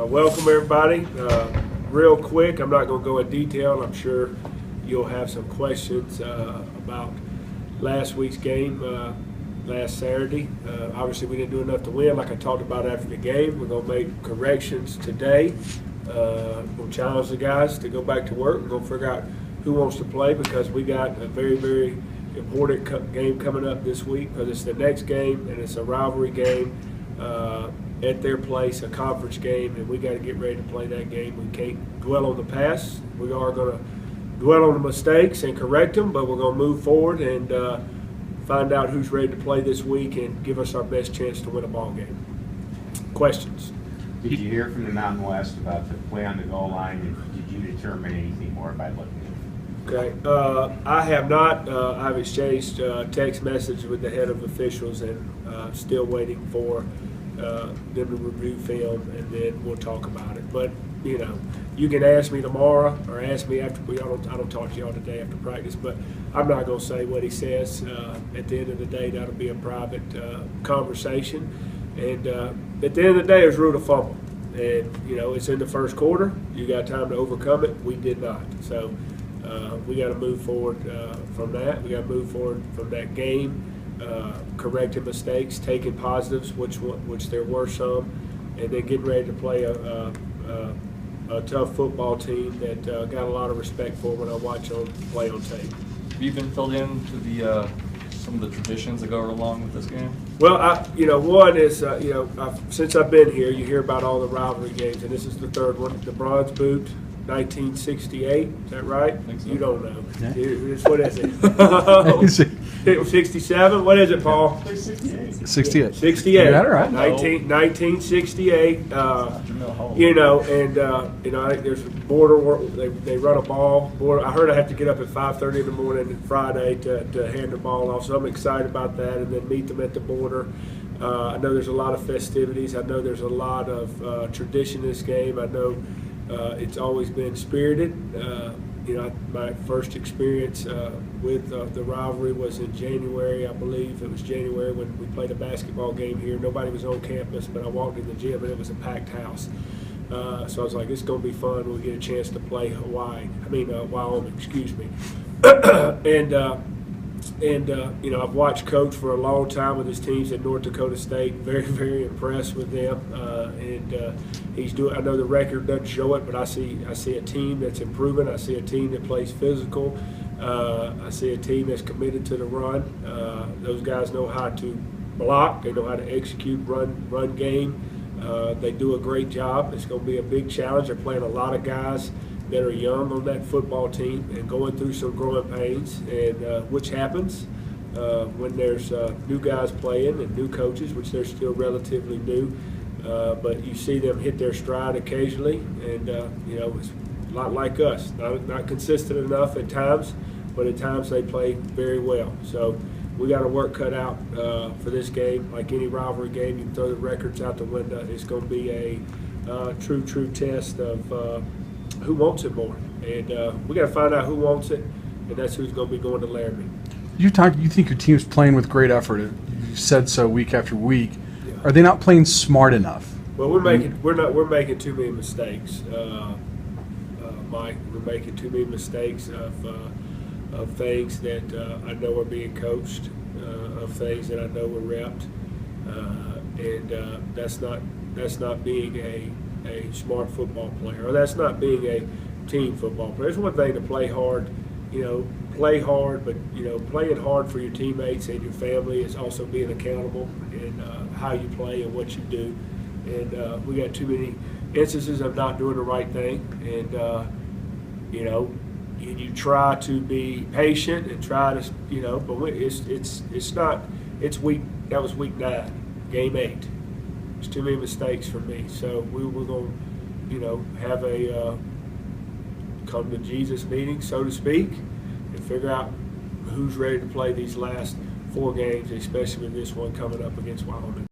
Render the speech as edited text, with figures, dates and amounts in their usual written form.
Welcome everybody. Real quick, I'm not going to go in detail. I'm sure you'll have some questions about last week's game last Saturday. Obviously, we didn't do enough to win, like I talked about after the game. We're going to make corrections today. We'll challenge the guys to go back to work. We're going to figure out who wants to play because we got a very, very important game coming up this week because it's the next game and it's a rivalry game. At their place, a conference game, and we got to get ready to play that game. We can't dwell on the past. We are going to dwell on the mistakes and correct them, but we're going to move forward and find out who's ready to play this week and give us our best chance to win a ball game. Questions? Did you hear from the Mountain West about the play on the goal line? And did you determine anything more by looking at it? Okay. I have not. I've exchanged text message with the head of officials and still waiting for them to review film, and then we'll talk about it. But you know, you can ask me tomorrow or ask me after. I don't talk to y'all today after practice, but I'm not going to say what he says. At the end of the day, that'll be a private conversation. And at the end of the day, it's rule of fumble, and you know it's in the first quarter. You got time to overcome it. We did not. So we got to move forward from that. We got to move forward from that game. Correcting mistakes, taking positives, which there were some, and then getting ready to play a tough football team that got a lot of respect for when I watch them play on tape. Have you been filled in to the some of the traditions that go along with this game? Well, one is since I've been here, you hear about all the rivalry games, and this is the third one. The Bronze Boot, 1968. Is that right? I think so. You don't know. Yeah. What is it? 67. What is it, Paul? 68. 68. You got it right. 1968. I think there's a border where they run a ball. I heard I have to get up at 5:30 in the morning Friday to hand the ball off, so I'm excited about that. And then meet them at the border. I know there's a lot of festivities. I know there's a lot of tradition in this game. I know it's always been spirited. My first experience with the rivalry was in January, I believe. It was January when we played a basketball game here. Nobody was on campus, but I walked in the gym and it was a packed house. So I was like, it's going to be fun. We'll get a chance to play Wyoming, excuse me. I've watched Coach for a long time with his teams at North Dakota State. Very, very impressed with them. He's doing. I know the record doesn't show it, but I see a team that's improving. I see a team that plays physical. I see a team that's committed to the run. Those guys know how to block. They know how to execute run game. They do a great job. It's going to be a big challenge. They're playing a lot of guys that are young on that football team and going through some growing pains, and which happens when there's new guys playing and new coaches, which they're still relatively new. But you see them hit their stride occasionally, and it's a lot like us, not consistent enough at times, but at times they play very well. So we got a work cut out for this game. Like any rivalry game, you can throw the records out the window. It's going to be a true test of who wants it more, and we got to find out who wants it, and that's who's going to be going to Laramie. You think your team's playing with great effort. You said so week after week. Yeah. Are they not playing smart enough? Well, we're making too many mistakes, Mike. We're making too many mistakes of things that I know are being coached, of things that I know were repped, and that's not being a smart football player, or that's not being a team football player. It's one thing to play hard, but playing hard for your teammates and your family is also being accountable in how you play and what you do. And we got too many instances of not doing the right thing, and you try to be patient and try to, but it's not. It's week. That was week 9, game 8. There's too many mistakes for me, so we're going to, have a come to Jesus meeting, so to speak, and figure out who's ready to play these last 4 games, especially with this one coming up against Wyoming.